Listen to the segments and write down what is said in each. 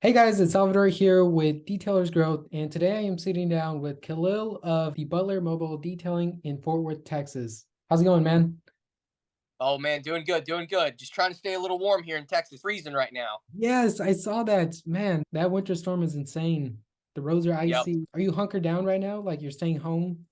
Hey guys, it's Salvador here with Detailers Growth, and today I am sitting down with Khalil of the Butler Mobile Detailing in Fort Worth, Texas. How's it going, man? Oh man, doing good, doing good. Just trying to stay a little warm here in Texas. Freezing right now. Yes, I saw that. Man, that winter storm is insane. The roads are Yep. icy. Are you hunkered down right now? Like you're staying home?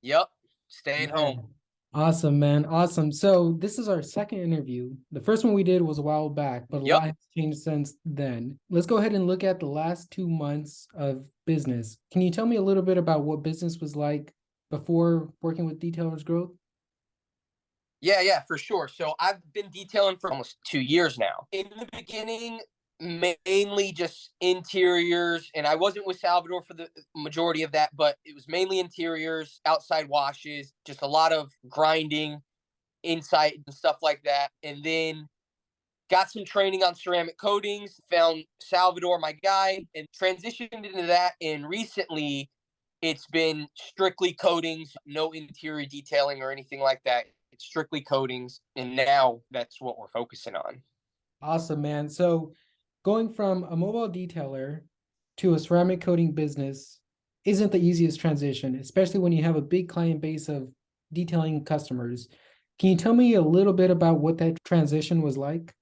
Yep. Staying home. Man. Awesome, man. Awesome. So this is our second interview. The first one we did was a while back, but a Yep. lot has changed since then. Let's go ahead and look at the last 2 months of business. Can you tell me a little bit about what business was like before working with Detailers Growth? Yeah, for sure. So I've been detailing for almost 2 years now. In the beginning, mainly just interiors, and I wasn't with Salvador for the majority of that, but it was mainly interiors, outside washes, just a lot of grinding inside and stuff like that. And then got some training on ceramic coatings, found Salvador, my guy, and transitioned into that. And recently, it's been strictly coatings, no interior detailing or anything like that. It's strictly coatings. And now that's what we're focusing on. Awesome, man. So going from a mobile detailer to a ceramic coating business isn't the easiest transition, especially when you have a big client base of detailing customers. Can you tell me a little bit about what that transition was like?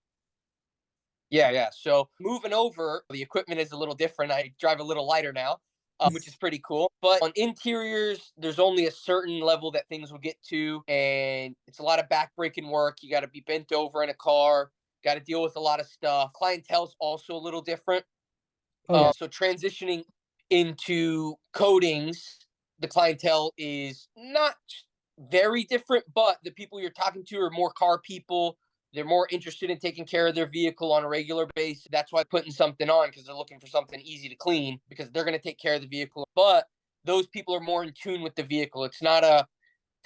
Yeah. So moving over, the equipment is a little different. I drive a little lighter now, which is pretty cool. But on interiors, there's only a certain level that things will get to, and it's a lot of backbreaking work. You got to be bent over in a car, got to deal with a lot of stuff. Clientele's also a little different. Oh yeah. So transitioning into coatings, the clientele is not very different, but the people you're talking to are more car people. They're more interested in taking care of their vehicle on a regular basis. That's why putting something on, because they're looking for something easy to clean because they're going to take care of the vehicle. But those people are more in tune with the vehicle. It's not a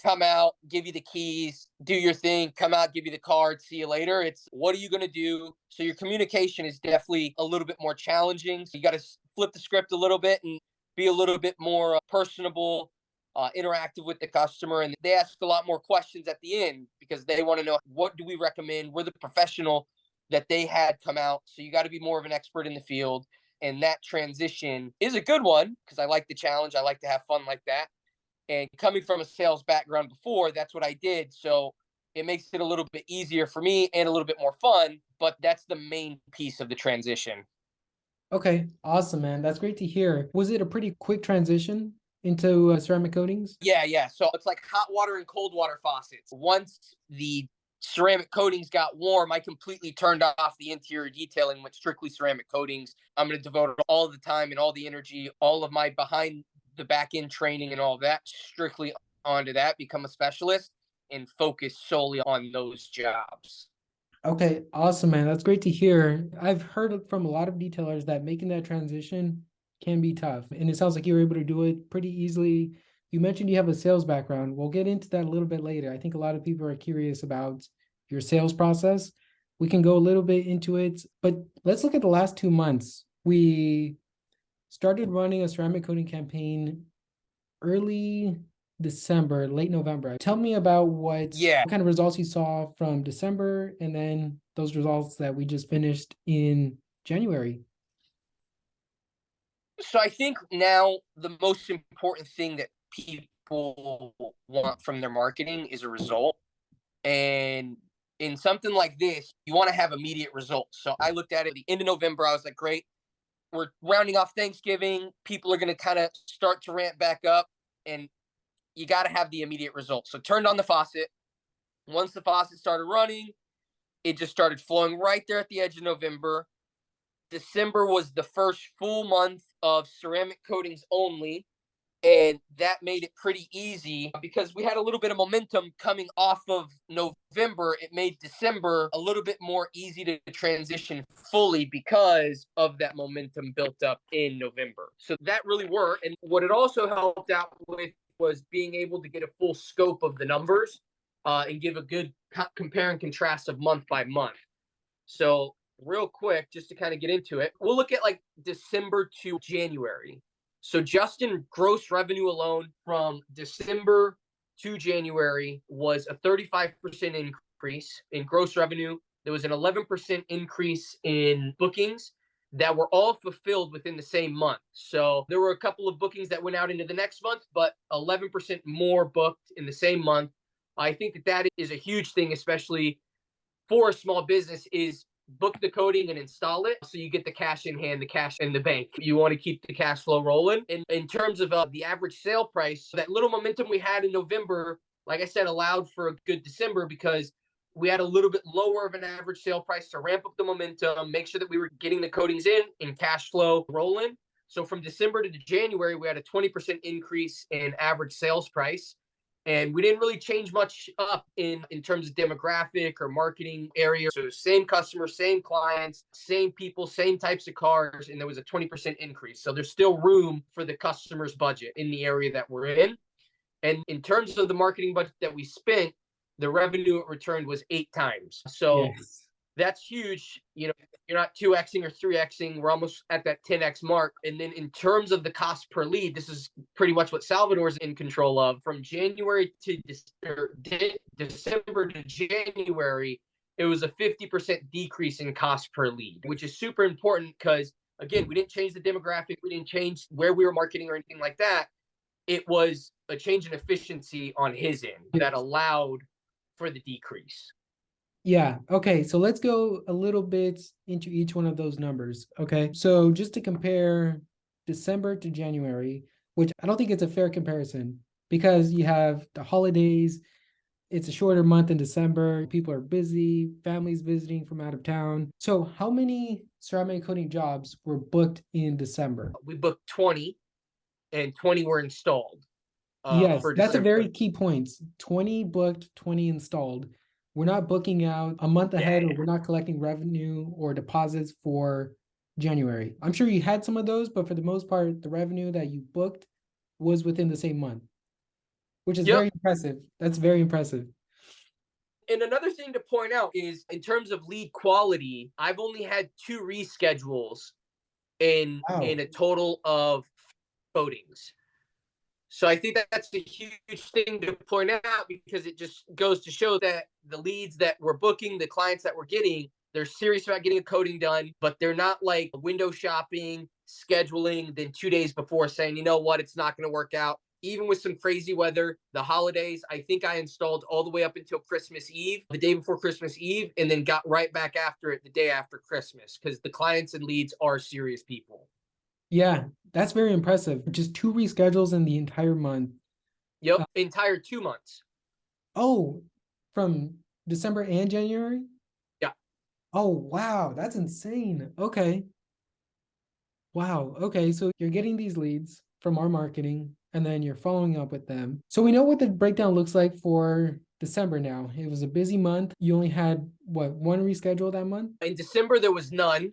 come out, give you the keys, do your thing, come out, give you the card, see you later. It's what are you going to do? So your communication is definitely a little bit more challenging. So you got to flip the script a little bit and be a little bit more personable, interactive with the customer. And they ask a lot more questions at the end because they want to know what do we recommend? We're the professional that they had come out. So you got to be more of an expert in the field. And that transition is a good one because I like the challenge. I like to have fun like that. And coming from a sales background before, that's what I did. So it makes it a little bit easier for me and a little bit more fun. But that's the main piece of the transition. Okay, awesome, man. That's great to hear. Was it a pretty quick transition into ceramic coatings? Yeah. So it's like hot water and cold water faucets. Once the ceramic coatings got warm, I completely turned off the interior detailing with strictly ceramic coatings. I'm going to devote all the time and all the energy, all of my behind the back end training and all of that strictly onto that, become a specialist and focus solely on those jobs. Okay, awesome, man. That's great to hear. I've heard from a lot of detailers that making that transition can be tough, and it sounds like you were able to do it pretty easily. You mentioned you have a sales background. We'll get into that a little bit later. I think a lot of people are curious about your sales process. We can go a little bit into it, but let's look at the last 2 months. We started running a ceramic coating campaign early December, late November. Tell me about Yeah. what kind of results you saw from December and then those results that we just finished in January. So I think now the most important thing that people want from their marketing is a result. And in something like this, you want to have immediate results. So I looked at it at the end of November. I was like, great, we're rounding off Thanksgiving. People are going to kind of start to ramp back up, and you got to have the immediate results. So turned on the faucet. Once the faucet started running, it just started flowing right there at the edge of November. December was the first full month of ceramic coatings only, and that made it pretty easy because we had a little bit of momentum coming off of November. It made December a little bit more easy to transition fully because of that momentum built up in November. So that really worked. And what it also helped out with was being able to get a full scope of the numbers and give a good compare and contrast of month by month. So real quick, just to kind of get into it, we'll look at like December to January. So just in gross revenue alone from December to January was a 35% increase in gross revenue. There was an 11% increase in bookings that were all fulfilled within the same month. So there were a couple of bookings that went out into the next month, but 11% more booked in the same month. I think that that is a huge thing, especially for a small business, is book the coding and install it so you get the cash in hand, the cash in the bank. You want to keep the cash flow rolling. And in terms of the average sale price, that little momentum we had in November, like I said, allowed for a good December because we had a little bit lower of an average sale price to ramp up the momentum, make sure that we were getting the coatings in and cash flow rolling. So from December to January, we had a 20% increase in average sales price. And we didn't really change much up in terms of demographic or marketing area. So same customers, same clients, same people, same types of cars, and there was a 20% increase. So there's still room for the customer's budget in the area that we're in. And in terms of the marketing budget that we spent, the revenue it returned was 8 times. So Yes. that's huge. You know, you're not 2xing or 3xing. We're almost at that 10x mark. And then in terms of the cost per lead, this is pretty much what Salvador's in control of. From January to December to January, it was a 50% decrease in cost per lead, which is super important because, again, we didn't change the demographic. We didn't change where we were marketing or anything like that. It was a change in efficiency on his end that allowed for the decrease. Yeah. Okay. So let's go a little bit into each one of those numbers. Okay. So just to compare December to January, which I don't think it's a fair comparison because you have the holidays. It's a shorter month in December. People are busy, families visiting from out of town. So how many ceramic coating jobs were booked in December? We booked 20 and 20 were installed Yes, for that's a December. very key point. 20 booked, 20 installed. We're not booking out a month ahead, or we're not collecting revenue or deposits for January. I'm sure you had some of those, but for the most part, the revenue that you booked was within the same month, which is Yep. very impressive. That's very impressive. And another thing to point out is in terms of lead quality, I've only had 2 reschedules in Wow. a total of coatings. So I think that's a huge thing to point out because it just goes to show that the leads that we're booking, the clients that we're getting, they're serious about getting a coating done, but they're not like window shopping, scheduling, then 2 days before saying, you know what, it's not going to work out. Even with some crazy weather, the holidays, I think I installed all the way up until Christmas Eve, the day before Christmas Eve, and then got right back after it the day after Christmas because the clients and leads are serious people. Yeah, that's very impressive. Just 2 reschedules in the entire month. Yep, entire 2 months. Oh, from December and January? Yeah. Oh, wow, that's insane. Okay. Wow. Okay. So you're getting these leads from our marketing and then you're following up with them. So we know what the breakdown looks like for December now. It was a busy month. You only had what, one reschedule that month? In December, there was none.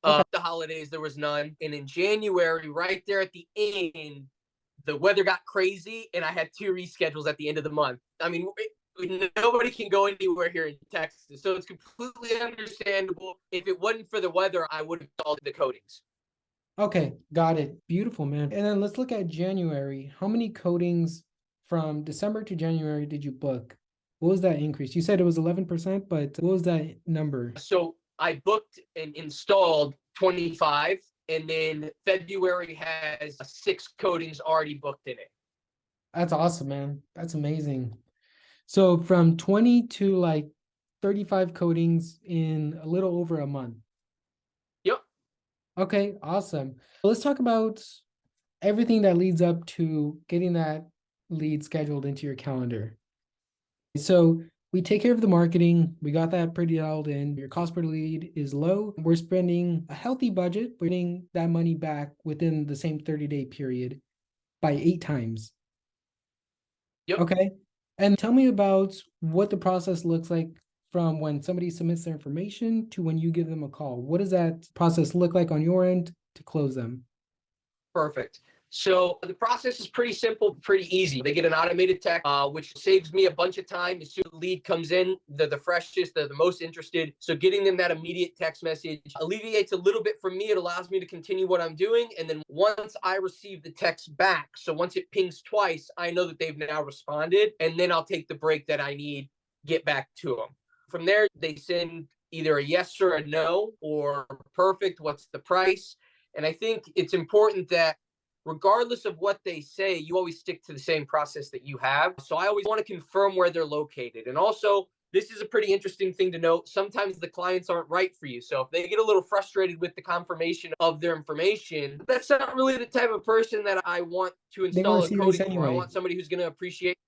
Okay. The holidays, there was none. And in January, right there at the end, the weather got crazy, and I had 2 reschedules at the end of the month. I mean, nobody can go anywhere here in Texas, so it's completely understandable. If it wasn't for the weather, I would have installed the coatings. Okay. Got it. Beautiful, man. And then let's look at January. How many coatings from December to January did you book? What was that increase? You said it was 11%, but what was that number? So I booked and installed 25, and then February has 6 coatings already booked in it. That's awesome, man. That's amazing. So from 20 to like 35 coatings in a little over a month. Yep. Okay, awesome. Let's talk about everything that leads up to getting that lead scheduled into your calendar. So we take care of the marketing. We got that pretty dialed in. Your cost per lead is low. We're spending a healthy budget. We're getting that money back within the same 30-day period by 8 times. Yep. Okay. And tell me about what the process looks like from when somebody submits their information to when you give them a call. What does that process look like on your end to close them? Perfect. So the process is pretty simple, pretty easy. They get an automated text, which saves me a bunch of time. As soon as the lead comes in, they're the freshest, they're the most interested. So getting them that immediate text message alleviates a little bit for me. It allows me to continue what I'm doing. And then once I receive the text back, so once it pings twice, I know that they've now responded. And then I'll take the break that I need, get back to them. From there, they send either a yes or a no, or perfect, what's the price? And I think it's important that regardless of what they say, you always stick to the same process that you have. So I always want to confirm where they're located. And also, this is a pretty interesting thing to note. Sometimes the clients aren't right for you. So if they get a little frustrated with the confirmation of their information, that's not really the type of person that I want to They weren't install a serious coating for. I anyway. want somebody who's going to appreciate.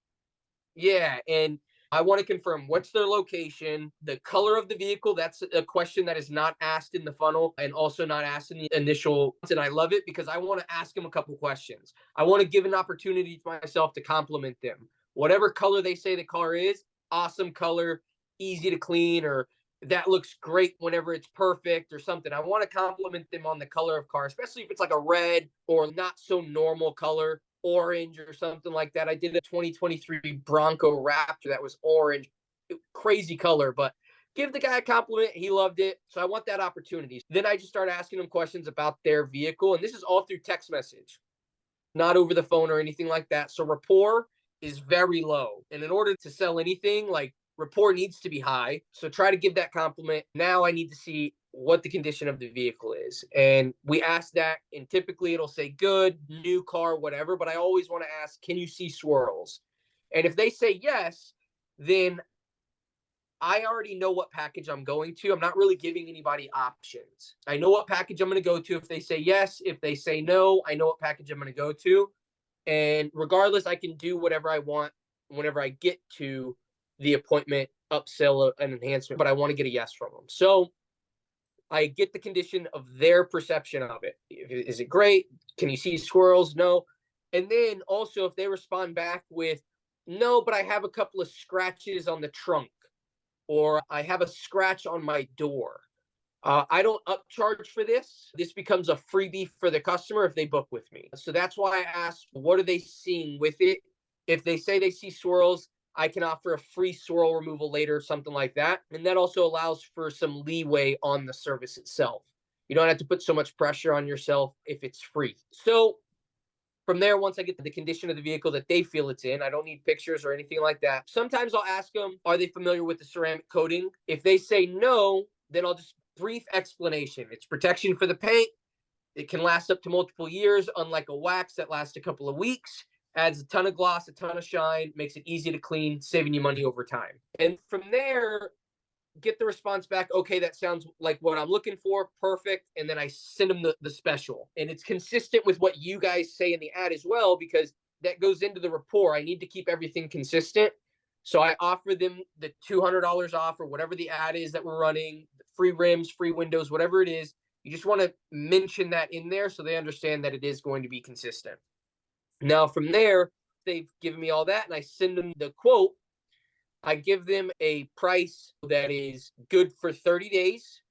Yeah, and I want to confirm what's their location, the color of the vehicle. That's a question that is not asked in the funnel and also not asked in the initial. And I love it because I want to ask them a couple questions. I want to give an opportunity to myself to compliment them. Whatever color they say the car is, awesome color, easy to clean, or that looks great whenever it's perfect or something. I want to compliment them on the color of car, especially if it's like a red or not so normal color, orange or something like that. I did a 2023 Bronco Raptor that was orange, crazy color, but give the guy a compliment. He loved it. So I want that opportunity. Then I just start asking them questions about their vehicle. And this is all through text message, not over the phone or anything like that. So rapport is very low. And in order to sell anything, like rapport needs to be high. So try to give that compliment. Now I need to see what the condition of the vehicle is. And we ask that, and typically it'll say good, new car, whatever. But I always want to ask, can you see swirls? And if they say yes, then I already know what package I'm going to. I'm not really giving anybody options. I know what package I'm going to go to. If they say yes, if they say no, I know what package I'm going to go to. And regardless, I can do whatever I want whenever I get to the appointment, upsell an enhancement, but I want to get a yes from them. So I get the condition of their perception of it. Is it great? Can you see swirls? No. And then also, if they respond back with, no, but I have a couple of scratches on the trunk, or I have a scratch on my door. I don't upcharge for this. This becomes a freebie for the customer if they book with me. So that's why I asked, what are they seeing with it? If they say they see swirls, I can offer a free swirl removal later, something like that. And that also allows for some leeway on the service itself. You don't have to put so much pressure on yourself if it's free. So from there, once I get the condition of the vehicle that they feel it's in, I don't need pictures or anything like that. Sometimes I'll ask them, are they familiar with the ceramic coating? If they say no, then I'll just brief explanation. It's protection for the paint. It can last up to multiple years, unlike a wax that lasts a couple of weeks. Adds a ton of gloss, a ton of shine, makes it easy to clean, saving you money over time. And from there, get the response back. Okay, that sounds like what I'm looking for. Perfect. And then I send them the special. And it's consistent with what you guys say in the ad as well, because that goes into the rapport. I need to keep everything consistent. So I offer them the $200 off or whatever the ad is that we're running, free rims, free windows, whatever it is. You just want to mention that in there so they understand that it is going to be consistent. Now, from there, they've given me all that and I send them the quote. I give them a price that is good for 30 days.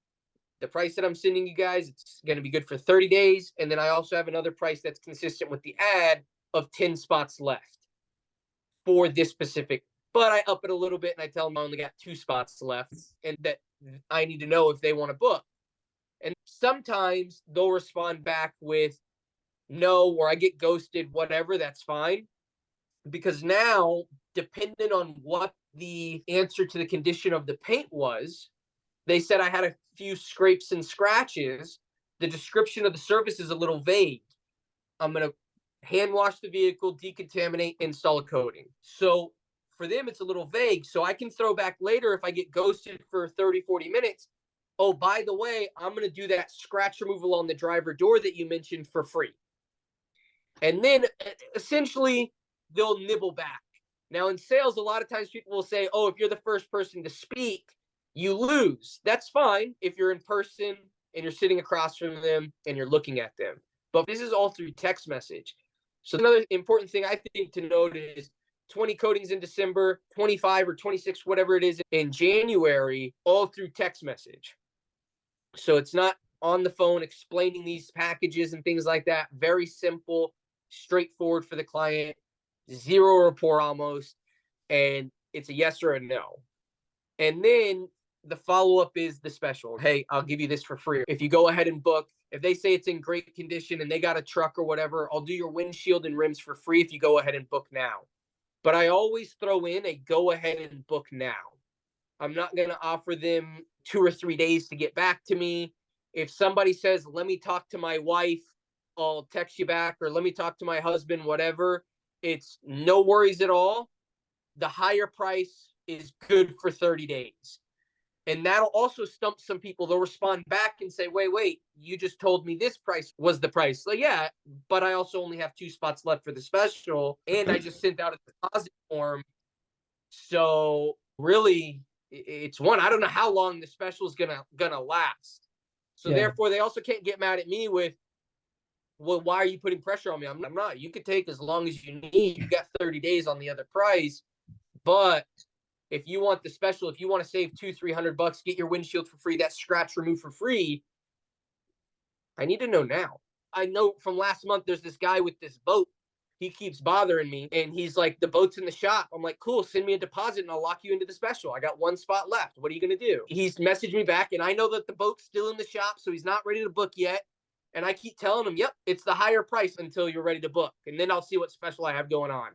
The price that I'm sending you guys, it's going to be good for 30 days. And then I also have another price that's consistent with the ad of 10 spots left for this specific. But I up it a little bit and I tell them I only got 2 spots left and that I need to know if they want to book. And sometimes they'll respond back with no, or I get ghosted, whatever, that's fine. Because now, depending on what the answer to the condition of the paint was, they said I had a few scrapes and scratches. The description of the service is a little vague. I'm going to hand wash the vehicle, decontaminate, install a coating. So for them, it's a little vague. So I can throw back later if I get ghosted for 30, 40 minutes. Oh, by the way, I'm going to do that scratch removal on the driver door that you mentioned for free. And then essentially they'll nibble back. Now in sales, a lot of times people will say, oh, if you're the first person to speak, you lose. That's fine if you're in person and you're sitting across from them and you're looking at them. But this is all through text message. So another important thing I think to note is 20 coatings in December, 25 or 26, whatever it is in January, all through text message. So it's not on the phone explaining these packages and things like that. Very simple, straightforward for the client, zero rapport almost, and it's a yes or a no. And then the follow-up is the special. Hey, I'll give you this for free. If you go ahead and book, if they say it's in great condition and they got a truck or whatever, I'll do your windshield and rims for free if you go ahead and book now. But I always throw in a go ahead and book now. I'm not going to offer them 2 or 3 days to get back to me. If somebody says, let me talk to my wife, I'll text you back, or let me talk to my husband, whatever. It's no worries at all. The higher price is good for 30 days. And that'll also stump some people. They'll respond back and say, wait, you just told me this price was the price. So yeah, but I also only have 2 spots left for the special. And I just sent out a deposit form. So really, it's one. I don't know how long the special is gonna last. So Yeah. therefore, they also can't get mad at me with, well, why are you putting pressure on me? I'm not. You could take as long as you need. You got 30 days on the other price. But if you want the special, if you want to save $200-300, get your windshield for free, that scratch removed for free, I need to know now. I know from last month there's this guy with this boat. He keeps bothering me, and he's like, the boat's in the shop. I'm like, cool, send me a deposit and I'll lock you into the special. I got 1 spot left. What are you going to do? He's messaged me back, and I know that the boat's still in the shop, so he's not ready to book yet. And I keep telling him, yep, it's the higher price until you're ready to book. And then I'll see what special I have going on.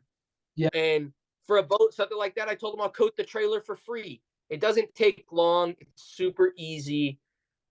Yeah. And for a boat, something like that, I told him I'll coat the trailer for free. It doesn't take long. It's super easy.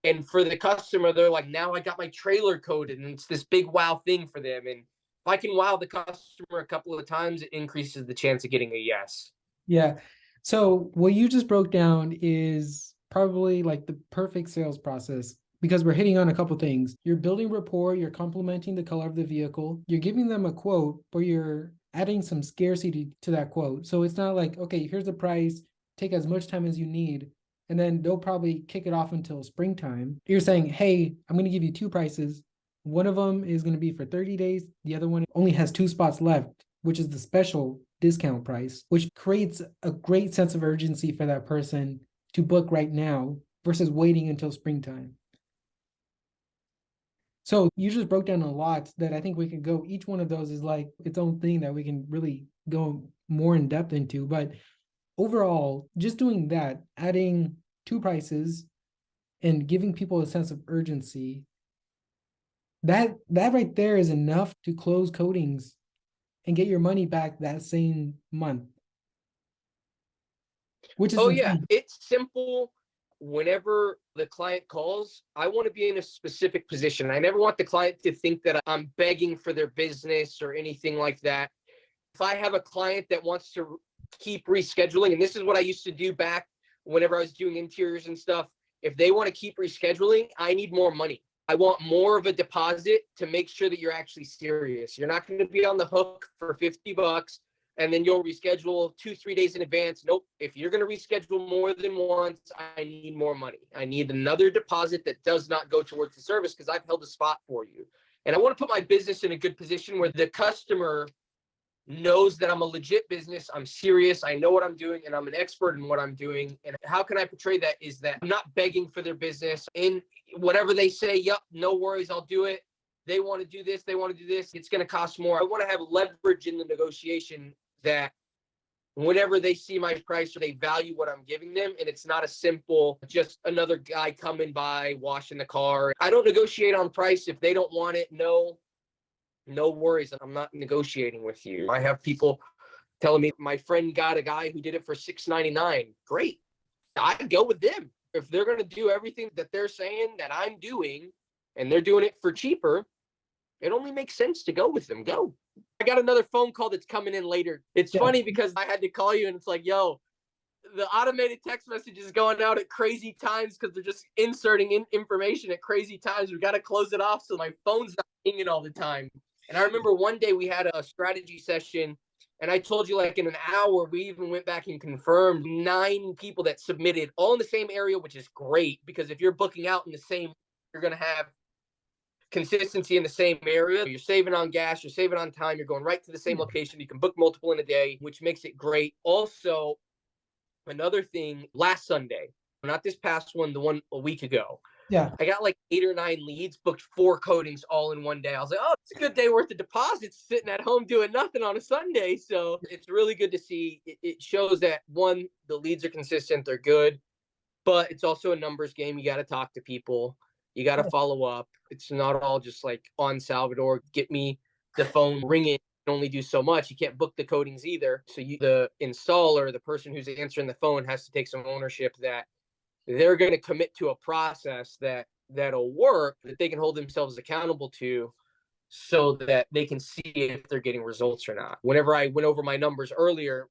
And for the customer, they're like, now I got my trailer coated, and it's this big wow thing for them. And if I can wow the customer a couple of times, it increases the chance of getting a yes. Yeah. So what you just broke down is probably like the perfect sales process because we're hitting on a couple things. You're building rapport, you're complimenting the color of the vehicle, you're giving them a quote, but you're adding some scarcity to that quote. So it's not like, okay, here's the price, take as much time as you need, and then they'll probably kick it off until springtime. You're saying, hey, I'm going to give you 2 prices. One of them is going to be for 30 days. The other one only has 2 spots left, which is the special discount price, which creates a great sense of urgency for that person to book right now versus waiting until springtime. So you just broke down a lot that I think we can go. Each one of those is like its own thing that we can really go more in depth into. But overall, just doing that, adding 2 prices and giving people a sense of urgency, that right there is enough to close coatings and get your money back that same month, which is Oh, yeah. insane. It's simple. Whenever the client calls, I want to be in a specific position. I never want the client to think that I'm begging for their business or anything like that. If I have a client that wants to keep rescheduling, and this is what I used to do back whenever I was doing interiors and stuff, if they want to keep rescheduling, I need more money. I want more of a deposit to make sure that you're actually serious. You're not going to be on the hook for $50 and then you'll reschedule 2-3 days in advance. Nope. If you're going to reschedule more than once, I need more money. I need another deposit that does not go towards the service because I've held a spot for you. And I want to put my business in a good position where the customer knows that I'm a legit business. I'm serious. I know what I'm doing, and I'm an expert in what I'm doing. And how can I portray that is that I'm not begging for their business. And whatever they say, yep, no worries, I'll do it. They want to do this. They want to do this. It's going to cost more. I want to have leverage in the negotiation that whenever they see my price or they value what I'm giving them, and it's not a simple, just another guy coming by, washing the car. I don't negotiate on price. If they don't want it, no worries. I'm not negotiating with you. I have people telling me my friend got a guy who did it for $6.99. Great. I'd go with them. If they're going to do everything that they're saying that I'm doing and they're doing it for cheaper, it only makes sense to go with them. Go. I got another phone call that's coming in later. It's funny because I had to call you and it's like, yo, the automated text message is going out at crazy times because they're just inserting information at crazy times. We got to close it off so my phone's not ringing all the time. And I remember one day we had a strategy session, and I told you like in an hour, we even went back and confirmed 9 people that submitted all in the same area, which is great because if you're booking out in the same, you're going to have consistency in the same area. You're saving on gas, you're saving on time, you're going right to the same location. You can book multiple in a day, which makes it great. Also, another thing, last Sunday, not this past one, the one a week ago, Yeah. I got like 8 or 9 leads, booked 4 coatings all in one day. I was like, oh, it's a good day worth of deposits sitting at home doing nothing on a Sunday. So it's really good to see. It shows that, one, the leads are consistent, they're good, but it's also a numbers game. You got to talk to people. You got to follow up. It's not all just like on Salvador, get me the phone ringing. Only do so much. You can't book the coatings either. So the installer, the person who's answering the phone, has to take some ownership that they're going to commit to a process that'll work, that they can hold themselves accountable to, so that they can see if they're getting results or not. Whenever I went over my numbers earlier,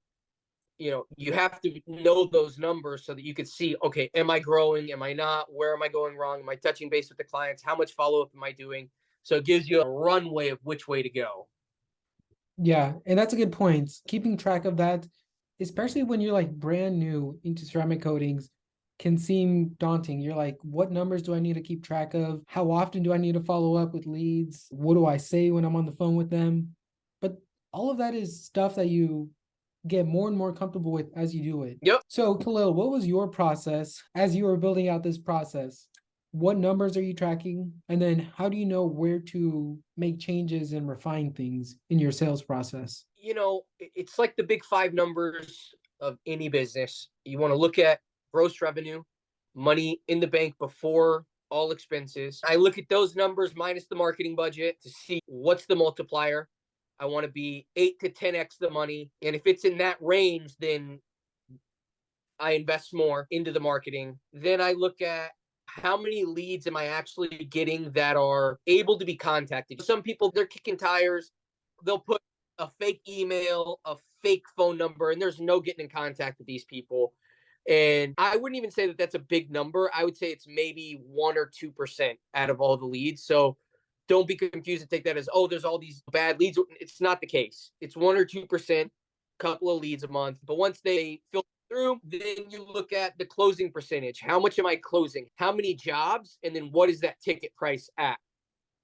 you have to know those numbers so that you could see, okay, am I growing? Am I not? Where am I going wrong? Am I touching base with the clients? How much follow up am I doing? So it gives you a runway of which way to go. Yeah, and that's a good point. Keeping track of that, especially when you're like brand new into ceramic coatings, can seem daunting. You're like, what numbers do I need to keep track of? How often do I need to follow up with leads? What do I say when I'm on the phone with them? But all of that is stuff that you get more and more comfortable with as you do it. Yep. So, Khalil, what was your process as you were building out this process? What numbers are you tracking? And then how do you know where to make changes and refine things in your sales process? It's like the big five numbers of any business. You want to look at gross revenue, money in the bank before all expenses. I look at those numbers minus the marketing budget to see what's the multiplier. I want to be 8 to 10x the money. And if it's in that range, then I invest more into the marketing. Then I look at how many leads am I actually getting that are able to be contacted. Some people, they're kicking tires. They'll put a fake email, a fake phone number, and there's no getting in contact with these people. And I wouldn't even say that that's a big number. I would say it's maybe 1 or 2% out of all the leads. So don't be confused and take that as, oh, there's all these bad leads. It's not the case. It's 1 or 2%, couple of leads a month. But once they filter through, then you look at the closing percentage. How much am I closing? How many jobs? And then what is that ticket price at?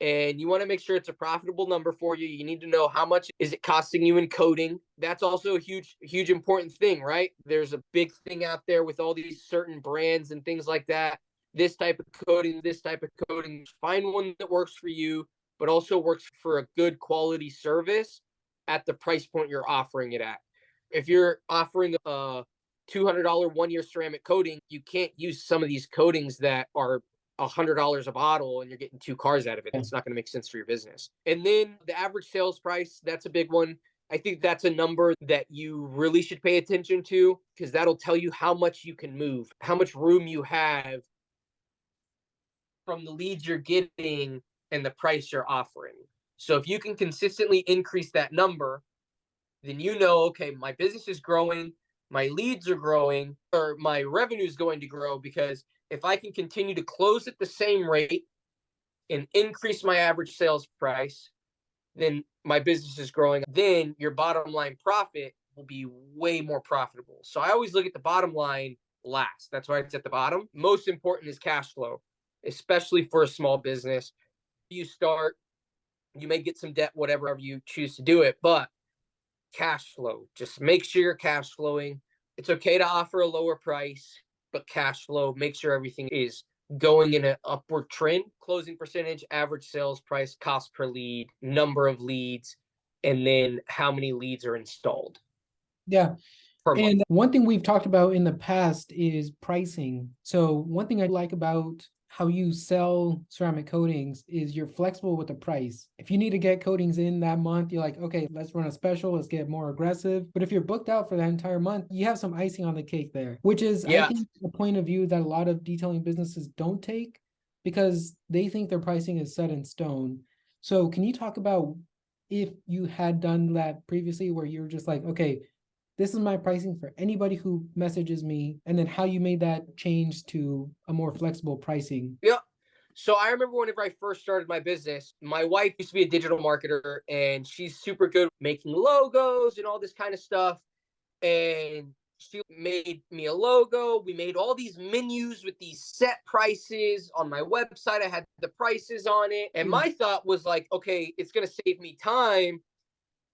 And you want to make sure it's a profitable number for you. You need to know how much is it costing you in coding. That's also a huge important thing, right? There's a big thing out there with all these certain brands and things like that. This type of coding, this type of coding. Find one that works for you, but also works for a good quality service at the price point you're offering it at. If you're offering a $200 1-year ceramic coating, you can't use some of these coatings that are $100 a bottle and you're getting 2 cars out of it. It's not going to make sense for your business. And then the average sales price, that's a big one. I think that's a number that you really should pay attention to, because that'll tell you how much you can move, how much room you have from the leads you're getting and the price you're offering. So if you can consistently increase that number, then okay, my business is growing, my leads are growing, or my revenue is going to grow, because if I can continue to close at the same rate and increase my average sales price, then my business is growing. Then your bottom line profit will be way more profitable. So I always look at the bottom line last. That's why it's at the bottom. Most important is cash flow, especially for a small business. You start, you may get some debt, whatever you choose to do it, but cash flow, just make sure you're cash flowing. It's okay to offer a lower price, but cash flow, make sure everything is going in an upward trend. Closing percentage, average sales price, cost per lead, number of leads, and then how many leads are installed Yeah. per month. And one thing we've talked about in the past is pricing. So one thing I like about how you sell ceramic coatings is you're flexible with the price. If you need to get coatings in that month, you're like, okay, let's run a special, let's get more aggressive. But if you're booked out for that entire month, you have some icing on the cake there, which is, I Yeah. think, a point of view that a lot of detailing businesses don't take because they think their pricing is set in stone. So can you talk about if you had done that previously where you were just like, okay, this is my pricing for anybody who messages me, and then how you made that change to a more flexible pricing? Yeah. So I remember whenever I first started my business, my wife used to be a digital marketer and she's super good making logos and all this kind of stuff. And she made me a logo. We made all these menus with these set prices on my website. I had the prices on it. And my thought was like, okay, it's going to save me time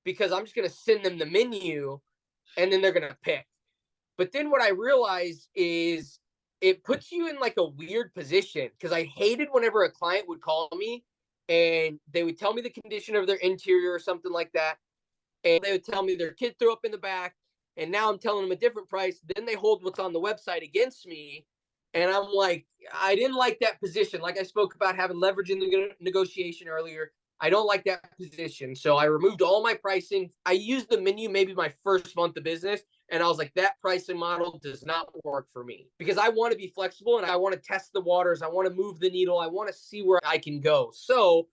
because I'm just going to send them the menu and then they're going to pick. But then what I realized is it puts you in like a weird position, because I hated whenever a client would call me and they would tell me the condition of their interior or something like that. And they would tell me their kid threw up in the back. And now I'm telling them a different price. Then they hold what's on the website against me. And I'm like, I didn't like that position. Like I spoke about having leverage in the negotiation earlier. I don't like that position. So I removed all my pricing. I used the menu maybe my first month of business. And I was like, that pricing model does not work for me because I want to be flexible and I want to test the waters. I want to move the needle. I want to see where I can go. So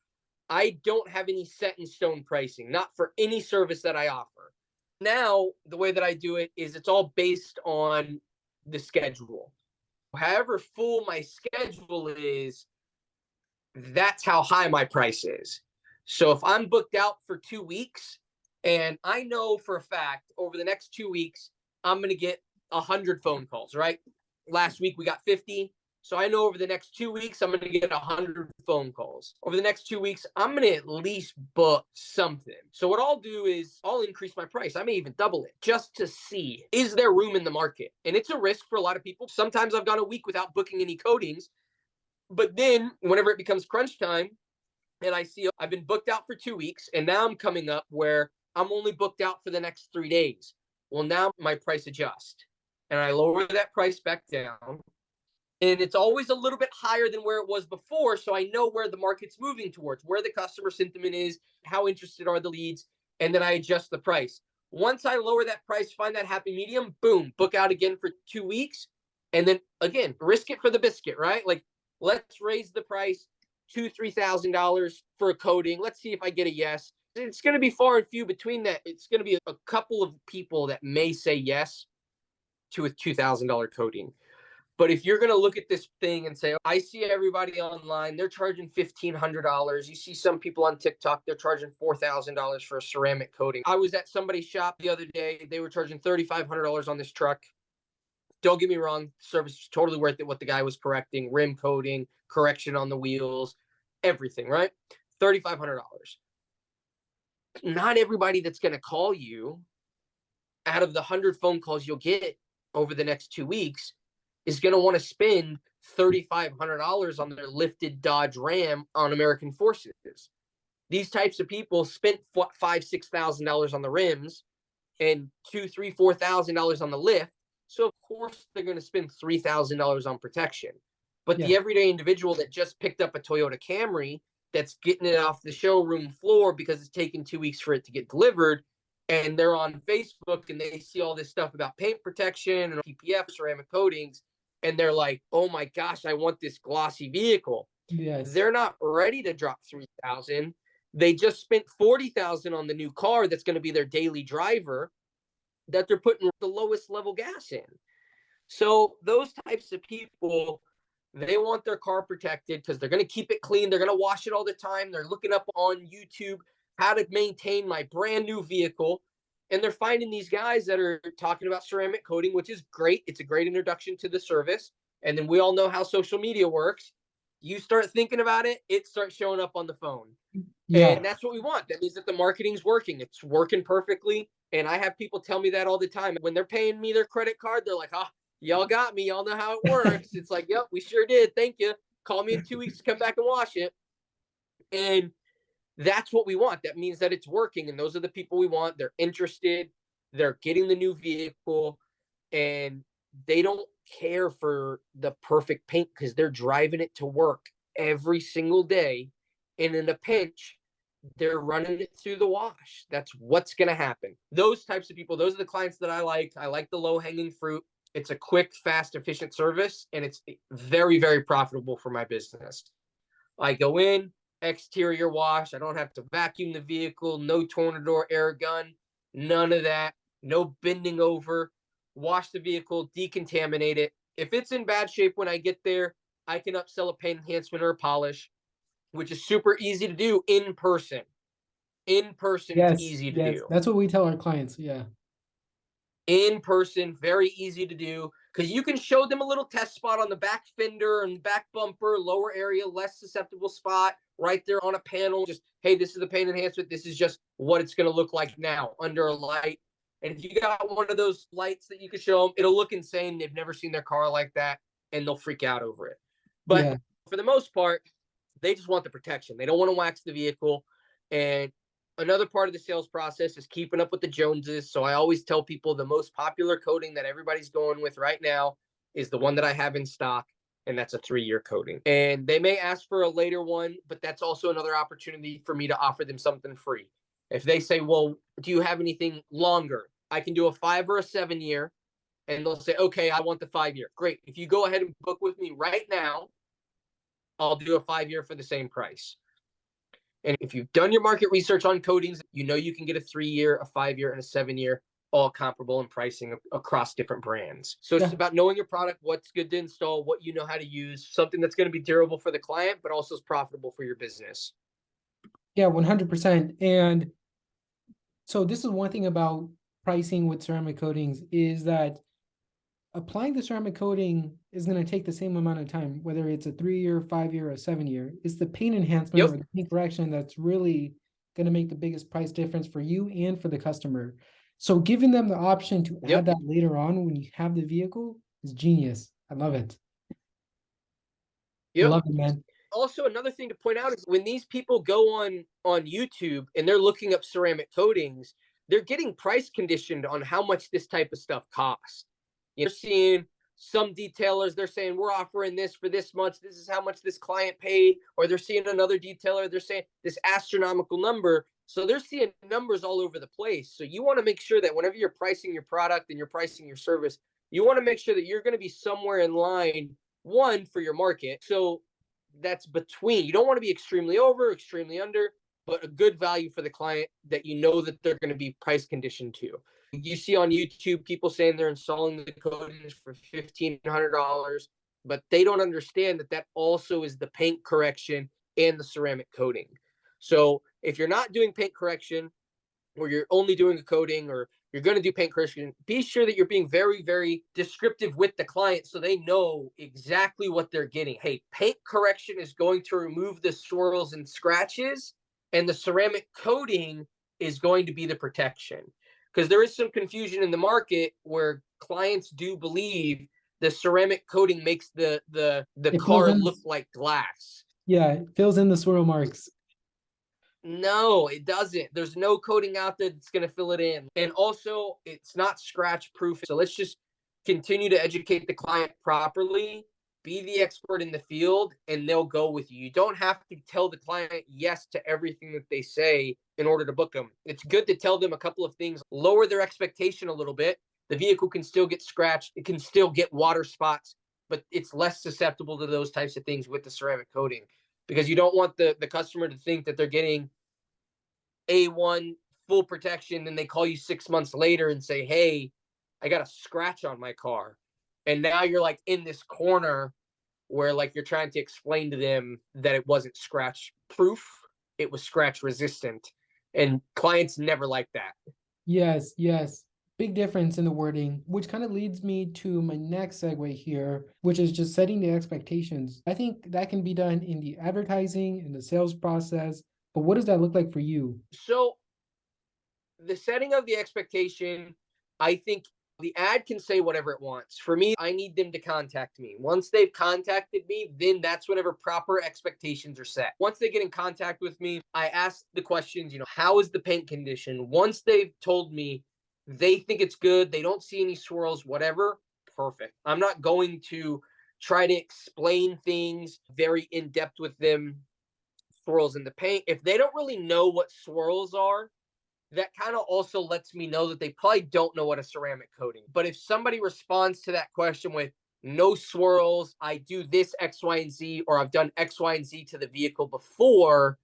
I don't have any set in stone pricing, not for any service that I offer. Now, the way that I do it is it's all based on the schedule. However full my schedule is, that's how high my price is. So if I'm booked out for 2 weeks and I know for a fact over the next 2 weeks, I'm going to get 100 phone calls, right? Last week we got 50. So I know over the next 2 weeks, I'm going to get 100 phone calls. Over the next 2 weeks, I'm going to at least book something. So what I'll do is I'll increase my price. I may even double it just to see, is there room in the market? And it's a risk for a lot of people. Sometimes I've gone a week without booking any coatings. But then whenever it becomes crunch time and I see I've been booked out for 2 weeks and now I'm coming up where I'm only booked out for the next 3 days. Well, now my price adjusts and I lower that price back down. And it's always a little bit higher than where it was before. So I know where the market's moving towards, where the customer sentiment is, how interested are the leads, and then I adjust the price. Once I lower that price, find that happy medium, boom, book out again for 2 weeks. And then again, risk it for the biscuit, right? Like, let's raise the price $2,000-$3,000 for a coating. Let's see if I get a yes. It's going to be far and few between that. It's going to be a couple of people that may say yes to a $2,000 coating. But if you're going to look at this thing and say, I see everybody online, they're charging $1,500. You see some people on TikTok, they're charging $4,000 for a ceramic coating. I was at somebody's shop the other day. They were charging $3,500 on this truck. Don't get me wrong, service was totally worth it what the guy was correcting, rim coating, correction on the wheels, everything, right? $3,500. Not everybody that's going to call you, out of the 100 phone calls you'll get over the next 2 weeks, is going to want to spend $3,500 on their lifted Dodge Ram on American Forces. These types of people spent $5,000-$6,000 on the rims and $2,000-$4,000 on the lift. So of course they're going to spend $3,000 on protection. But the everyday individual that just picked up a Toyota Camry that's getting it off the showroom floor because it's taken 2 weeks for it to get delivered, and they're on Facebook and they see all this stuff about paint protection and PPF ceramic coatings, and they're like, oh my gosh, I want this glossy vehicle. Yes. They're not ready to drop $3,000. They just spent $40,000 on the new car that's going to be their daily driver that they're putting the lowest level gas in. So those types of people, they want their car protected because they're going to keep it clean. They're going to wash it all the time. They're looking up on YouTube how to maintain my brand new vehicle. And they're finding these guys that are talking about ceramic coating, which is great. It's a great introduction to the service. And then we all know how social media works. You start thinking about it, it starts showing up on the phone. Yeah. And that's what we want. That means that the marketing's working. It's working perfectly. And I have people tell me that all the time. When they're paying me their credit card, they're like, oh, y'all got me. Y'all know how it works. It's like, yep, we sure did. Thank you. Call me in 2 weeks to come back and wash it. And that's what we want. That means that it's working. And those are the people we want. They're interested. They're getting the new vehicle. And they don't care for the perfect paint because they're driving it to work every single day. And in a pinch, they're running it through the wash. That's what's going to happen. Those types of people, those are the clients that I like. I like the low hanging fruit. It's a quick, fast, efficient service, and it's very, very profitable for my business. I go in, exterior wash. I don't have to vacuum the vehicle, no tornado air gun, none of that, no bending over. Wash the vehicle, decontaminate it. If it's in bad shape when I get there, I can upsell a paint enhancement or a polish, which is super easy to do in person. In person, it's easy to do. That's what we tell our clients. Yeah. In person, very easy to do because you can show them a little test spot on the back fender and back bumper, lower area, less susceptible spot right there on a panel. Just, hey, this is the paint enhancement. This is just what it's going to look like now under a light. And if you got one of those lights that you can show them, it'll look insane. They've never seen their car like that, and they'll freak out over it. But for the most part, they just want the protection. They don't want to wax the vehicle. And another part of the sales process is keeping up with the Joneses. So I always tell people the most popular coating that everybody's going with right now is the one that I have in stock, and that's a 3-year coating. And they may ask for a later one, but that's also another opportunity for me to offer them something free. If they say, well, do you have anything longer? I can do a 5 or a 7 year. And they'll say, okay, I want the 5 year. Great. If you go ahead and book with me right now, I'll do a 5 year for the same price. And if you've done your market research on coatings, you know you can get a 3 year, a 5 year, and a 7 year, all comparable in pricing across different brands. So it's Yeah. about knowing your product, what's good to install, what you know how to use, something that's going to be durable for the client, but also is profitable for your business. Yeah, 100%. And so this is one thing about pricing with ceramic coatings is that applying the ceramic coating is going to take the same amount of time, whether it's a 3 year, 5 year, or 7 year. It's the paint enhancement Yep. or the paint correction that's really going to make the biggest price difference for you and for the customer. So giving them the option to add Yep. that later on when you have the vehicle is genius. I love it. I Yep. love it, man. Also, another thing to point out is when these people go on YouTube and they're looking up ceramic coatings, they're getting price conditioned on how much this type of stuff costs. You're seeing some detailers, they're saying we're offering this for this much, this is how much this client paid, or they're seeing another detailer, they're saying this astronomical number. So they're seeing numbers all over the place. So you want to make sure that whenever you're pricing your product and you're pricing your service, you want to make sure that you're going to be somewhere in line, one, for your market. So that's between. You don't want to be extremely over, extremely under, but a good value for the client that you know that they're going to be price conditioned to. You see on YouTube people saying they're installing the coatings for $1,500, but they don't understand that that also is the paint correction and the ceramic coating. So if you're not doing paint correction, or you're only doing a coating, or you're going to do paint correction, be sure that you're being very, very descriptive with the client so they know exactly what they're getting. Hey, paint correction is going to remove the swirls and scratches, and the ceramic coating is going to be the protection. Because there is some confusion in the market where clients do believe the ceramic coating makes the It fills car in, look like glass. yeah, it fills in the swirl marks. No, it doesn't. There's no coating out there that's going to fill it in. And also, it's not scratch proof. So let's just continue to educate the client properly, be the expert in the field, and they'll go with you. You don't have to tell the client yes to everything that they say in order to book them. It's good to tell them a couple of things, lower their expectation a little bit. The vehicle can still get scratched, it can still get water spots, but it's less susceptible to those types of things with the ceramic coating, because you don't want the customer to think that they're getting A1 full protection, then they call you 6 months later and say, hey, I got a scratch on my car. And now you're like in this corner where like you're trying to explain to them that it wasn't scratch proof, it was scratch resistant. And clients never like that. Yes, yes. Big difference in the wording, which kind of leads me to my next segue here, which is just setting the expectations. I think that can be done in the advertising and the sales process, but what does that look like for you? So the setting of the expectation, I think the ad can say whatever it wants. For me, I need them to contact me. Once they've contacted me, then that's whenever proper expectations are set. Once they get in contact with me, I ask the questions, how is the paint condition? Once they've told me they think it's good, they don't see any swirls, whatever, perfect. I'm not going to try to explain things very in depth with them, swirls in the paint. If they don't really know what swirls are, that kind of also lets me know that they probably don't know what a ceramic coating. But if somebody responds to that question with no swirls, I do this X, Y, and Z, or I've done X, Y, and Z to the vehicle before,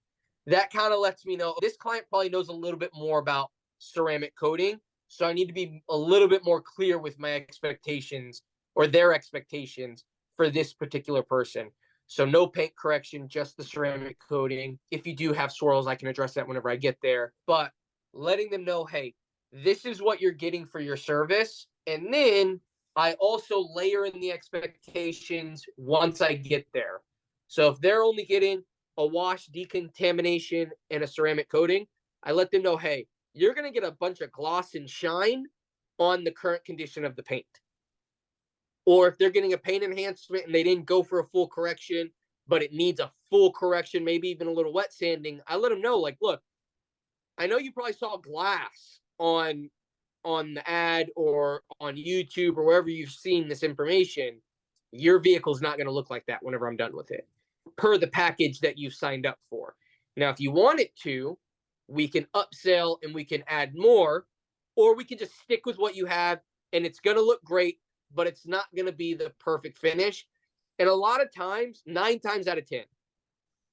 that kind of lets me know this client probably knows a little bit more about ceramic coating. So I need to be a little bit more clear with my expectations, or their expectations, for this particular person. So no paint correction, just the ceramic coating. If you do have swirls, I can address that whenever I get there. But letting them know, hey, this is what you're getting for your service. And then I also layer in the expectations once I get there. So if they're only getting a wash, decontamination, and a ceramic coating, I let them know, hey, you're going to get a bunch of gloss and shine on the current condition of the paint. Or if they're getting a paint enhancement and they didn't go for a full correction, but it needs a full correction, maybe even a little wet sanding, I let them know, like, look, I know you probably saw glass on the ad or on YouTube or wherever you've seen this information. Your vehicle's not going to look like that whenever I'm done with it, per the package that you've signed up for. Now, if you want it to, we can upsell and we can add more. or we can just stick with what you have and it's going to look great, but it's not going to be the perfect finish. And a lot of times, 9 times out of 10,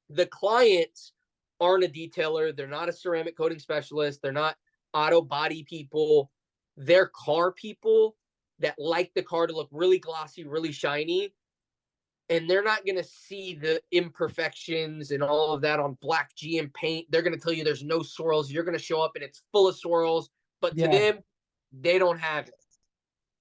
the clients aren't a detailer. They're not a ceramic coating specialist. They're not auto body people. They're car people that like the car to look really glossy, really shiny. And they're not going to see the imperfections and all of that on black GM paint. They're going to tell you there's no swirls. You're going to show up and it's full of swirls. But to Yeah. them, they don't have it.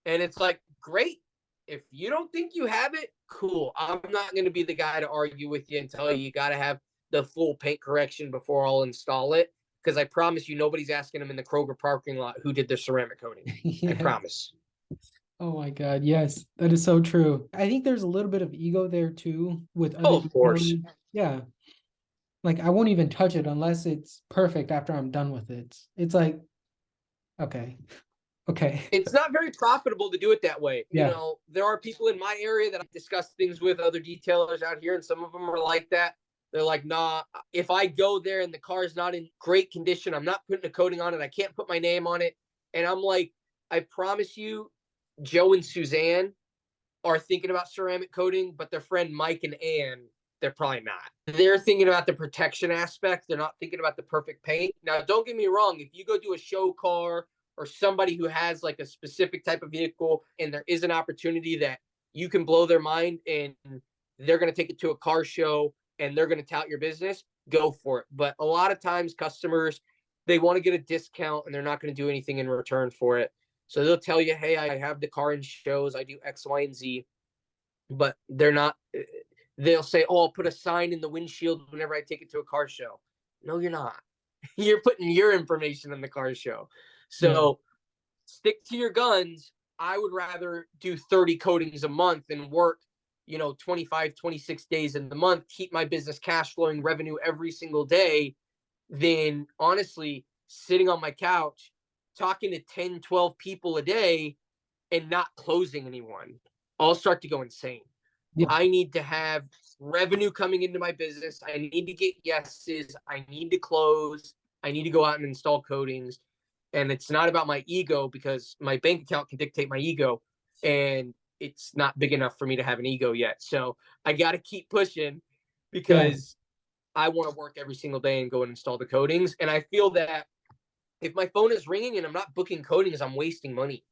And it's like, great. If you don't think you have it, cool. I'm not going to be the guy to argue with you and tell you got to have the full paint correction before I'll install it. Because I promise you, nobody's asking them in the Kroger parking lot who did their ceramic coating. I Yeah. promise. Oh my God. Yes, that is so true. I think there's a little bit of ego there too with other Oh, of course. detailers. Yeah. Like I won't even touch it unless it's perfect after I'm done with it. It's like, okay. Okay. It's not very profitable to do it that way. You Yeah. know, there are people in my area that I discuss things with, other detailers out here, and some of them are like that. They're like, nah, if I go there and the car is not in great condition, I'm not putting a coating on it. I can't put my name on it. And I'm like, I promise you, Joe and Suzanne are thinking about ceramic coating, but their friend Mike and Ann, they're probably not. They're thinking about the protection aspect. They're not thinking about the perfect paint. Now, don't get me wrong. If you go do a show car or somebody who has like a specific type of vehicle and there is an opportunity that you can blow their mind and they're going to take it to a car show and they're going to tout your business, go for it. But a lot of times customers, they want to get a discount and they're not going to do anything in return for it. So they'll tell you, hey, I have the car in shows, I do X, Y, and Z, but they're not. They'll say, oh, I'll put a sign in the windshield whenever I take it to a car show. No, you're not. You're putting your information in the car show. Yeah. So stick to your guns. I would rather do 30 coatings a month and work, 25, 26 days in the month, keep my business cash flowing revenue every single day than honestly sitting on my couch talking to 10, 12 people a day and not closing anyone. I'll start to go insane. Yeah. I need to have revenue coming into my business. I need to get yeses. I need to close. I need to go out and install coatings. And it's not about my ego because my bank account can dictate my ego. And it's not big enough for me to have an ego yet. So I got to keep pushing Yeah. because I want to work every single day and go and install the coatings. And I feel that if my phone is ringing and I'm not booking coatings, I'm wasting money.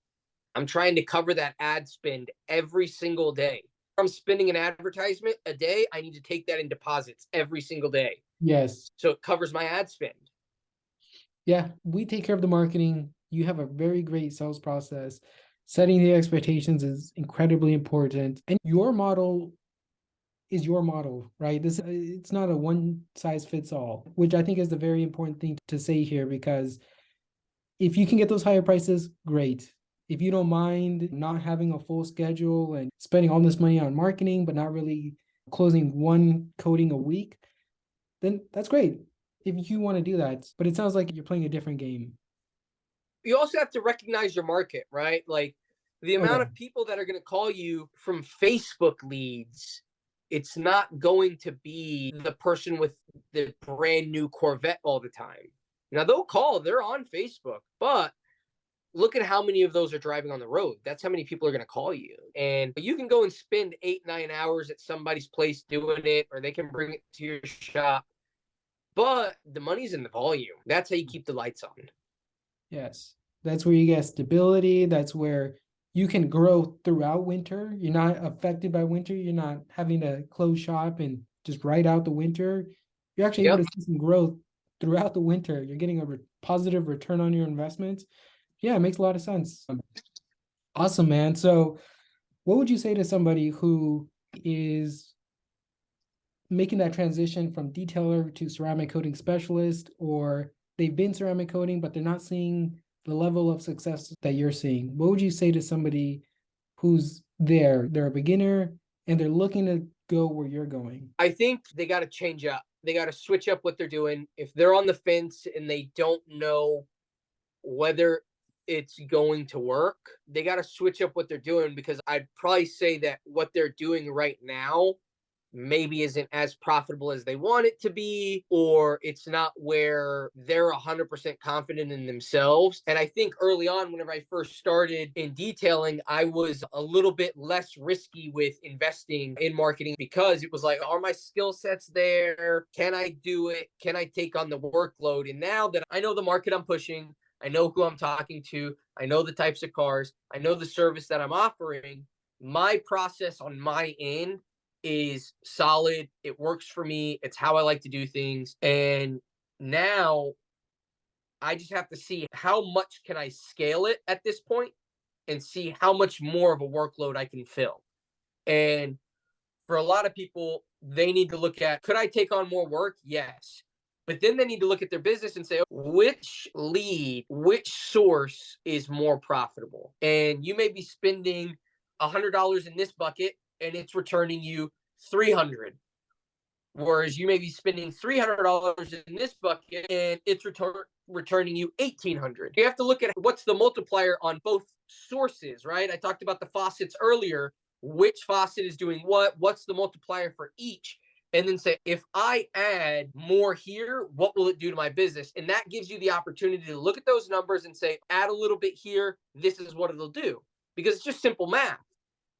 I'm trying to cover that ad spend every single day. If I'm spending an advertisement a day, I need to take that in deposits every single day. Yes. So it covers my ad spend. Yeah. We take care of the marketing. You have a very great sales process. Setting the expectations is incredibly important. And your model is your model, right? This it's not a one size fits all, which I think is the very important thing to say here because if you can get those higher prices, great. If you don't mind not having a full schedule and spending all this money on marketing, but not really closing one coating a week, then that's great if you want to do that. But it sounds like you're playing a different game. You also have to recognize your market, right? Like the Oh, amount yeah. of people that are going to call you from Facebook leads, it's not going to be the person with the brand new Corvette all the time. Now they'll call, they're on Facebook, but look at how many of those are driving on the road. That's how many people are going to call you. And you can go and spend 8, 9 hours at somebody's place doing it, or they can bring it to your shop. But the money's in the volume. That's how you keep the lights on. Yes. That's where you get stability. That's where you can grow throughout winter. You're not affected by winter. You're not having to close shop and just ride out the winter. You're actually able Yep. to see some growth throughout the winter. You're getting a positive return on your investments. Yeah, it makes a lot of sense. Awesome, man. So, what would you say to somebody who is making that transition from detailer to ceramic coating specialist, or they've been ceramic coating, but they're not seeing the level of success that you're seeing? What would you say to somebody who's there? They're a beginner and they're looking to go where you're going. I think they got to change up. They got to switch up what they're doing. If they're on the fence and they don't know whether it's going to work, they got to switch up what they're doing because I'd probably say that what they're doing right now maybe isn't as profitable as they want it to be, or it's not where they're 100% confident in themselves. And I think early on, whenever I first started in detailing, I was a little bit less risky with investing in marketing because it was like, are my skill sets there? Can I do it? Can I take on the workload? And now that I know the market I'm pushing, I know who I'm talking to, I know the types of cars, I know the service that I'm offering, my process on my end is solid. It works for me. It's how I like to do things. And now I just have to see how much can I scale it at this point and see how much more of a workload I can fill. And for a lot of people, they need to look at, could I take on more work? Yes. But then they need to look at their business and say, which lead, which source is more profitable? And you may be spending $100 in this bucket and it's returning you 300. Whereas you may be spending $300 in this bucket and it's returning you 1,800. You have to look at what's the multiplier on both sources, right? I talked about the faucets earlier. Which faucet is doing what? What's the multiplier for each? And then say, if I add more here, what will it do to my business? And that gives you the opportunity to look at those numbers and say, add a little bit here. This is what it'll do, because it's just simple math.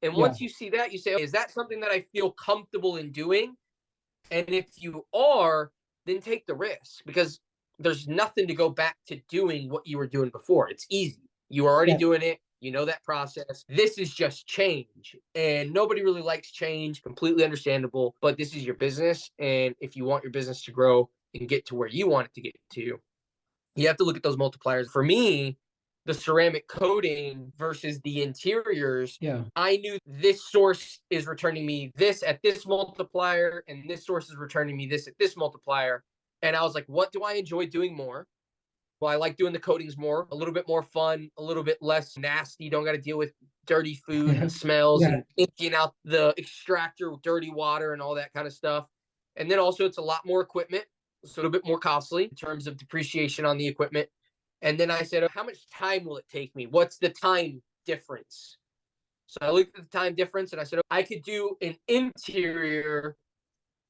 And Yeah. once you see that, you say, is that something that I feel comfortable in doing? And if you are, then take the risk, because there's nothing to go back to doing what you were doing before. It's easy. You are already Yeah. doing it. You know that process. This is just change. And nobody really likes change. Completely understandable. But this is your business. And if you want your business to grow and get to where you want it to get to, you have to look at those multipliers. For me, the ceramic coating versus the interiors, Yeah. I knew this source is returning me this at this multiplier, and this source is returning me this at this multiplier. And I was like, what do I enjoy doing more? Well, I like doing the coatings more, a little bit more fun, a little bit less nasty. You don't got to deal with dirty food and smells Yeah. and emptying out the extractor with dirty water and all that kind of stuff. And then also, it's a lot more equipment. It's a little bit more costly in terms of depreciation on the equipment. And then I said, how much time will it take me? What's the time difference? So I looked at the time difference and I said, I could do an interior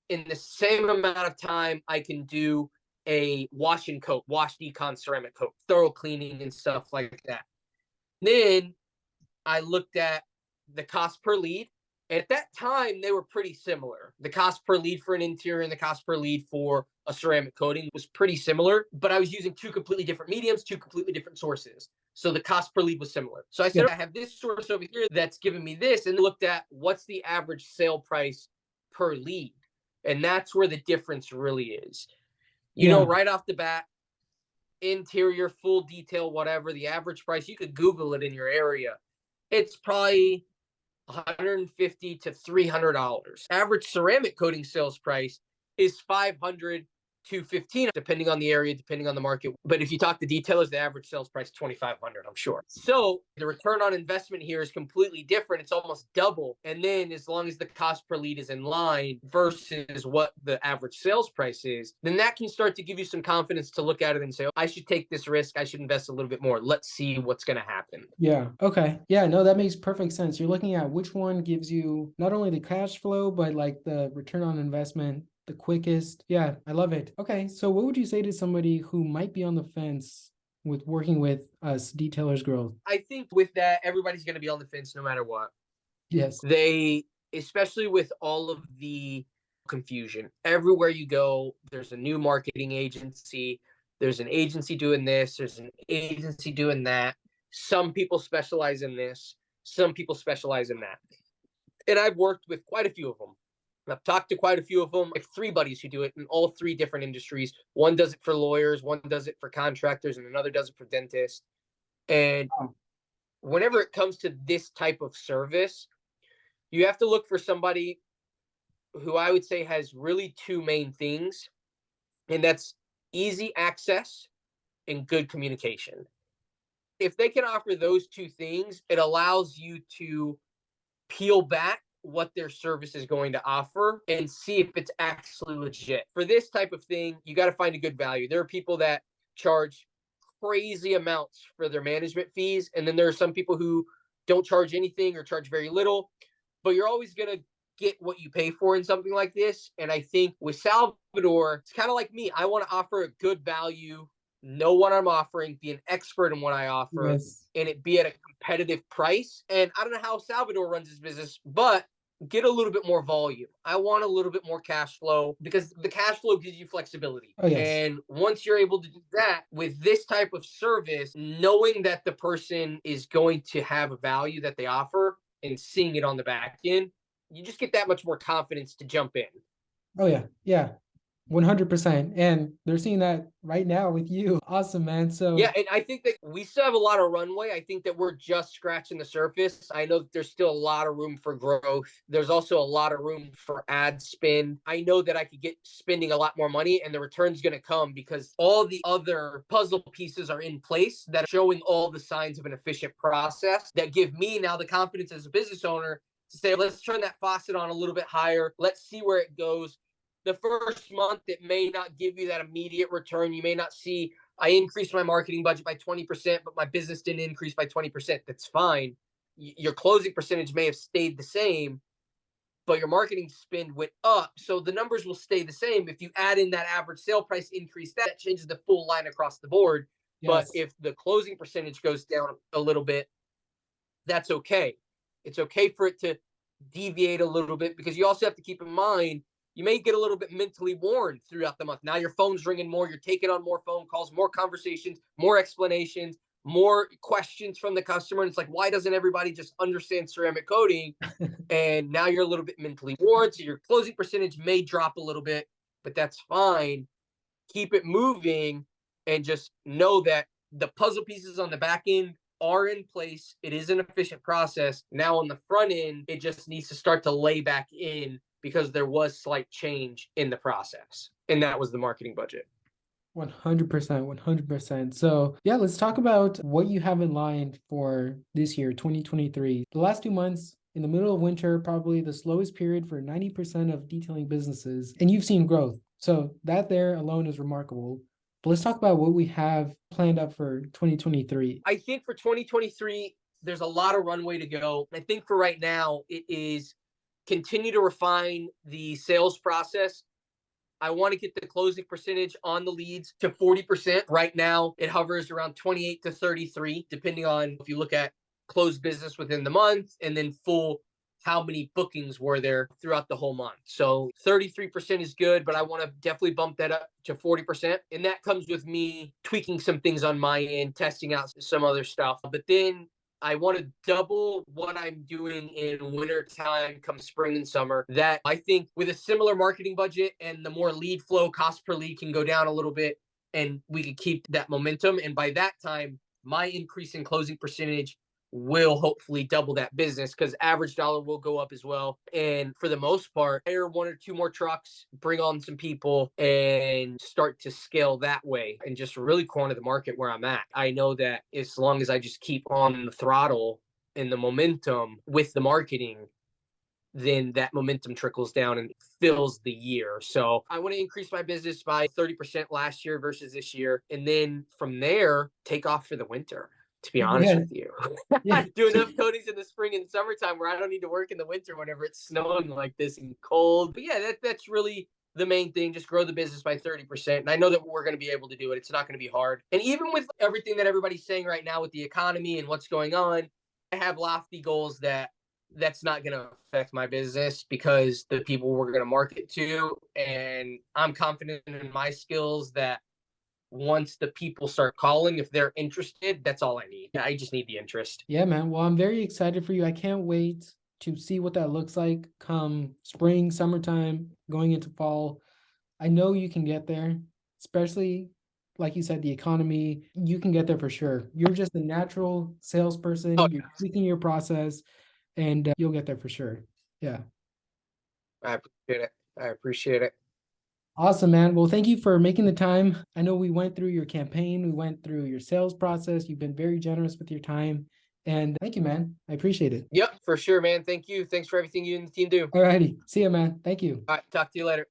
in the same amount of time I can do a wash and coat, wash decon ceramic coat, thorough cleaning and stuff like that. Then I looked at the cost per lead. And at that time, they were pretty similar. The cost per lead for an interior and the cost per lead for a ceramic coating was pretty similar, but I was using two completely different mediums, two completely different sources. So the cost per lead was similar. So I said, Yeah. I have this source over here that's giving me this, and looked at what's the average sale price per lead. And that's where the difference really is. You know, Yeah. right off the bat, interior, full detail, whatever, the average price, you could Google it in your area. It's probably $150 to $300. Average ceramic coating sales price is $500 to $1,500, depending on the area, depending on the market. But if you talk to detailers, the average sales price is $2,500, I'm sure. So the return on investment here is completely different. It's almost double. And then as long as the cost per lead is in line versus what the average sales price is, then that can start to give you some confidence to look at it and say, oh, I should take this risk. I should invest a little bit more. Let's see what's going to happen. Yeah. Okay. Yeah. No, that makes perfect sense. You're looking at which one gives you not only the cash flow, but like the return on investment the quickest. Yeah, I love it. Okay. So what would you say to somebody who might be on the fence with working with us detailers growth? I think with that, everybody's going to be on the fence no matter what. Yes. They, especially with all of the confusion, everywhere you go, there's a new marketing agency, there's an agency doing this, there's an agency doing that. Some people specialize in this, some people specialize in that. And I've worked with quite a few of them. I've talked to quite a few of them. I have three buddies who do it in all three different industries. One does it for lawyers, one does it for contractors, and another does it for dentists. And whenever it comes to this type of service, you have to look for somebody who I would say has really two main things, and that's easy access and good communication. If they can offer those two things, it allows you to peel back what their service is going to offer and see if it's actually legit. For this type of thing, you got to find a good value. There are people that charge crazy amounts for their management fees, and then there are some people who don't charge anything or charge very little, but you're always going to get what you pay for in something like this. And I think with Salvador, it's kind of like me. I want to offer a good value, know what I'm offering, be an expert in what I offer, Yes. and it be at a competitive price. And I don't know how Salvador runs his business, but get a little bit more volume. I want a little bit more cash flow because the cash flow gives you flexibility. Oh, yes. And once you're able to do that with this type of service, knowing that the person is going to have a value that they offer and seeing it on the back end, you just get that much more confidence to jump in. Oh, yeah. Yeah. 100%. And they're seeing that right now with you. Awesome, man. Yeah, So, and I think that we still have a lot of runway. I think that we're just scratching the surface. I know that there's still a lot of room for growth. There's also a lot of room for ad spend. I know that I could get spending a lot more money and the return's going to come because all the other puzzle pieces are in place that are showing all the signs of an efficient process that give me now the confidence as a business owner to say, let's turn that faucet on a little bit higher. Let's see where it goes. The first month, it may not give you that immediate return. You may not see I increased my marketing budget by 20%, but my business didn't increase by 20%. That's fine. Your closing percentage may have stayed the same, but your marketing spend went up. So the numbers will stay the same. If you add in that average sale price increase, that changes the full line across the board. But yes. if the closing percentage goes down a little bit, that's okay. It's okay for it to deviate a little bit because you also have to keep in mind you may get a little bit mentally worn throughout the month. Now your phone's ringing more, you're taking on more phone calls, more conversations, more explanations, more questions from the customer. And it's like, why doesn't everybody just understand ceramic coating? And now you're a little bit mentally worn. So your closing percentage may drop a little bit, but that's fine. Keep it moving and just know that the puzzle pieces on the back end are in place. It is an efficient process. Now on the front end, it just needs to start to lay back in because there was slight change in the process. And that was the marketing budget. 100%, 100%. So, yeah, let's talk about what you have in line for this year, 2023. The last 2 months in the middle of winter, probably the slowest period for 90% of detailing businesses, and you've seen growth. So, that there alone is remarkable. But let's talk about what we have planned up for 2023. I think for 2023, there's a lot of runway to go. I think for right now, it is continue to refine the sales process. I want to get the closing percentage on the leads to 40%. Right now, it hovers around 28 to 33, depending on if you look at closed business within the month and then full how many bookings were there throughout the whole month. So 33% is good, but I want to definitely bump that up to 40%. And that comes with me tweaking some things on my end, testing out some other stuff. But then I want to double what I'm doing in winter time come spring and summer. That I think with a similar marketing budget and the more lead flow, cost per lead can go down a little bit and we could keep that momentum. And by that time, my increase in closing percentage will hopefully double that business because average dollar will go up as well. And for the most part, hire one or two more trucks, bring on some people, and start to scale that way and just really corner the market where I'm at. I know that as long as I just keep on the throttle and the momentum with the marketing, then that momentum trickles down and fills the year. So I want to increase my business by 30% last year versus this year. And then from there, take off for the winter, to be honest Yeah, with you. yeah, Do enough coatings in the spring and summertime where I don't need to work in the winter whenever it's snowing like this and cold. But yeah, that's really the main thing. Just grow the business by 30%. And I know that we're going to be able to do it. It's not going to be hard. And even with everything that everybody's saying right now with the economy and what's going on, I have lofty goals that's not going to affect my business because the people we're going to market to, and I'm confident in my skills that once the people start calling, if they're interested, that's all I need. I just need the interest. yeah, man. Well, I'm very excited for you. I can't wait to see what that looks like come spring, summertime, going into fall. I know you can get there, especially like you said, the economy. You can get there for sure. You're just a natural Oh, salesperson. You're tweaking your process, and you'll get there for sure. Yeah. I appreciate it. I appreciate it. Awesome, man. Well, thank you for making the time. I know we went through your campaign, we went through your sales process. You've been very generous with your time. And thank you, man. I appreciate it. Yep, for sure, man. Thank you. Thanks for everything you and the team do. All righty. See you, man. Thank you. All right, talk to you later.